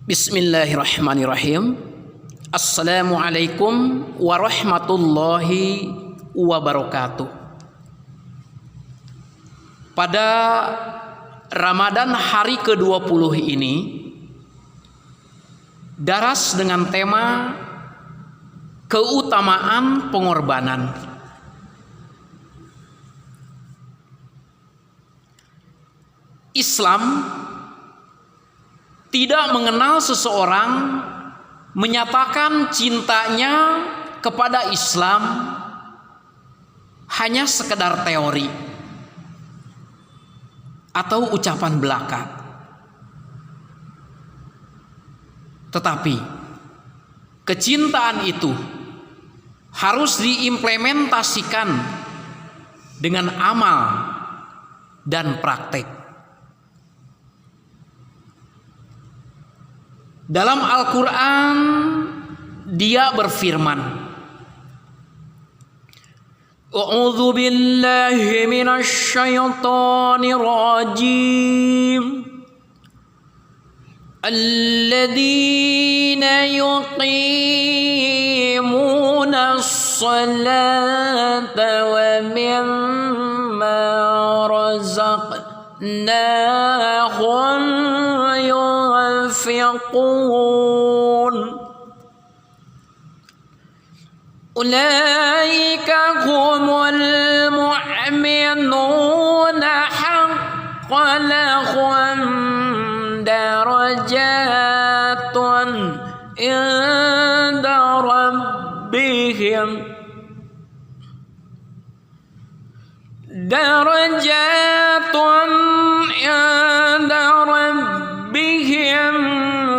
Bismillahirrahmanirrahim. Assalamualaikum warahmatullahi wabarakatuh. Pada Ramadan hari ke-20 ini, daras dengan tema keutamaan pengorbanan. Islam tidak mengenal seseorang menyatakan cintanya kepada Islam hanya sekedar teori atau ucapan belaka. Tetapi kecintaan itu harus diimplementasikan dengan amal dan praktek. Dalam Al-Quran dia berfirman, A'udzu billahi minasy syaithanir rajim. Alladzina yuqimunas salata wa mimma razaqnahum yunfiqun. Ulaika humul mu'minuna haqqan lahum darajatun inda rabbihim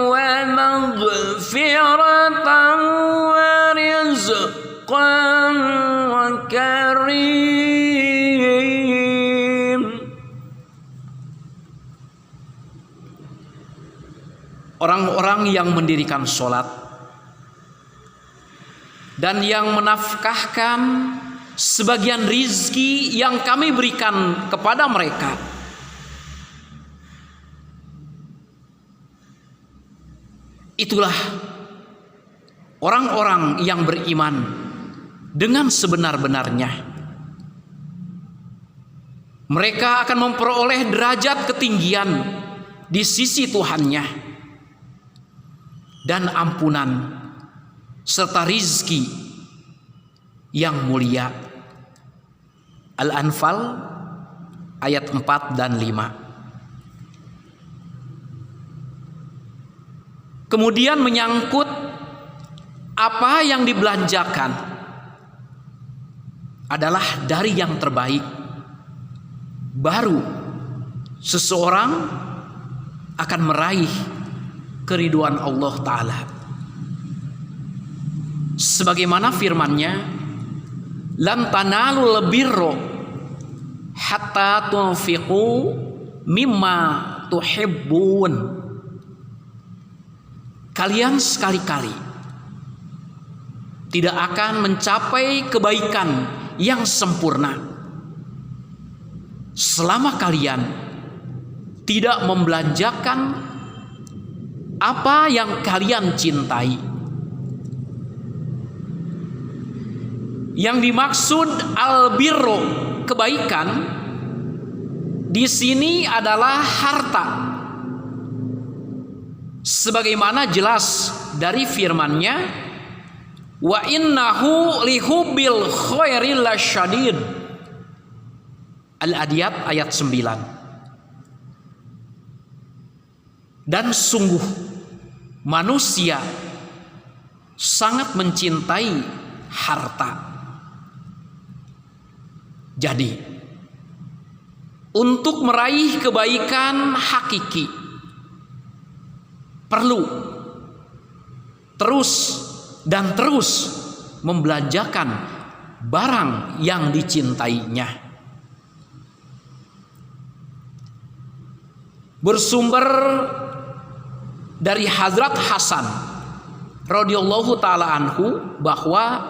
wa maghfiratan wa rizqan karim. Orang-orang yang mendirikan sholat dan yang menafkahkan sebagian rizki yang kami berikan kepada mereka, itulah orang-orang yang beriman dengan sebenar-benarnya. Mereka akan memperoleh derajat ketinggian di sisi Tuhannya dan ampunan serta rizki yang mulia. Al-Anfal ayat 4 dan 5. Kemudian menyangkut apa yang dibelanjakan adalah dari yang terbaik, baru seseorang akan meraih keridhaan Allah Ta'ala. Sebagaimana firman-Nya, lan tanalul birra hatta tunfiqu mimma tuhibbun. Kalian sekali-kali tidak akan mencapai kebaikan yang sempurna selama kalian tidak membelanjakan apa yang kalian cintai. Yang dimaksud albirro, kebaikan, di sini adalah harta. Sebagaimana jelas dari firman-Nya, wa innahu lihubbil khairi lasyadid. Al-Adiyat ayat 9. Dan sungguh manusia sangat mencintai harta. Jadi, untuk meraih kebaikan hakiki perlu terus membelanjakan barang yang dicintainya. Bersumber dari Hazrat Hasan radhiyallahu taala anhu bahwa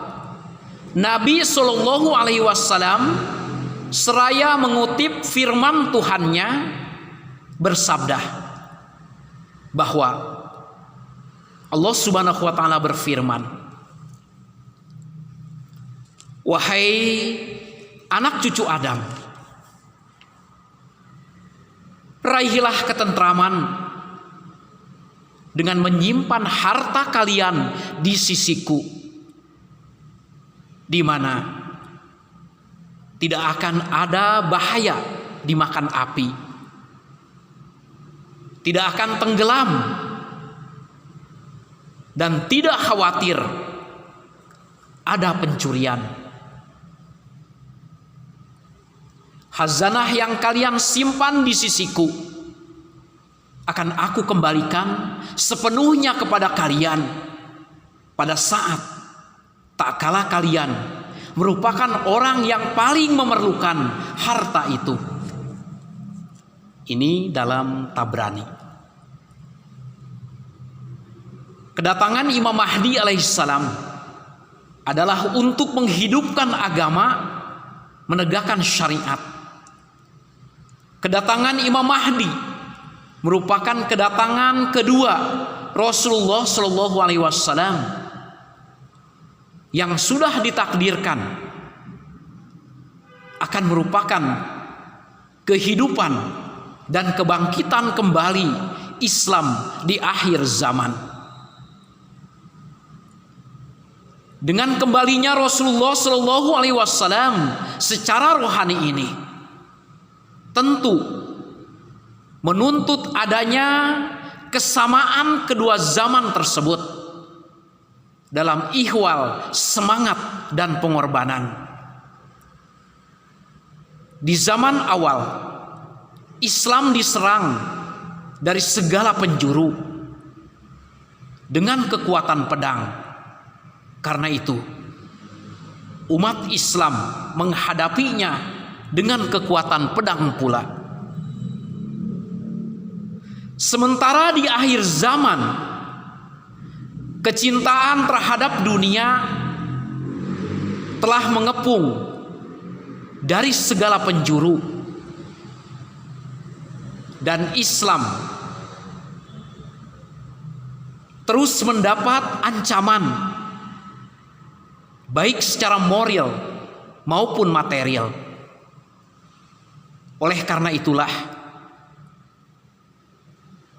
Nabi Shallallahu alaihi wasallam seraya mengutip firman Tuhannya bersabda bahwa Allah Subhanahu wa taala berfirman, wahai anak cucu Adam, raihlah ketentraman dengan menyimpan harta kalian di sisiku, di mana tidak akan ada bahaya dimakan api, tidak akan tenggelam, dan tidak khawatir ada pencurian. Khazanah yang kalian simpan di sisiku akan aku kembalikan sepenuhnya kepada kalian pada saat tak kala kalian merupakan orang yang paling memerlukan harta itu. Ini dalam Tabrani. Kedatangan Imam Mahdi alaihissalam adalah untuk menghidupkan agama, menegakkan syariat. Kedatangan Imam Mahdi merupakan kedatangan kedua Rasulullah Shallallahu Alaihi Wasallam yang sudah ditakdirkan akan merupakan kehidupan dan kebangkitan kembali Islam di akhir zaman. Dengan kembalinya Rasulullah Shallallahu Alaihi Wasallam secara rohani ini, tentu menuntut adanya kesamaan kedua zaman tersebut dalam ihwal semangat dan pengorbanan. Di zaman awal, Islam diserang dari segala penjuru dengan kekuatan pedang. Karena itu, umat Islam menghadapinya dengan kekuatan pedang pula. Sementara di akhir zaman, kecintaan terhadap dunia telah mengepung dari segala penjuru, dan Islam terus mendapat ancaman baik secara moral maupun material. Oleh karena itulah,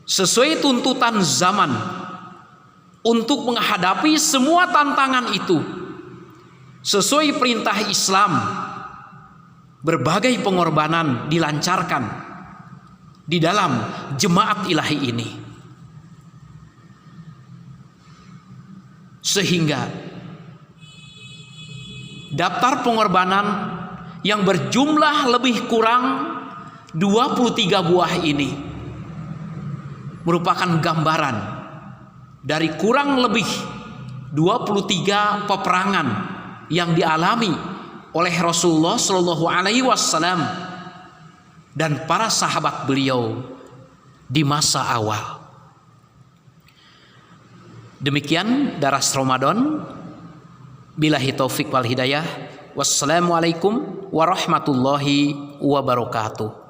sesuai tuntutan zaman untuk menghadapi semua tantangan itu, sesuai perintah Islam, berbagai pengorbanan dilancarkan di dalam jemaat ilahi ini, sehingga daftar pengorbanan yang berjumlah lebih kurang 23 buah ini merupakan gambaran dari kurang lebih 23 peperangan yang dialami oleh Rasulullah Shallallahu Alaihi Wasallam dan para sahabat beliau di masa awal. Demikian daras Ramadan. Billahi taufik wal hidayah. Wassalamualaikum warahmatullahi wabarakatuh.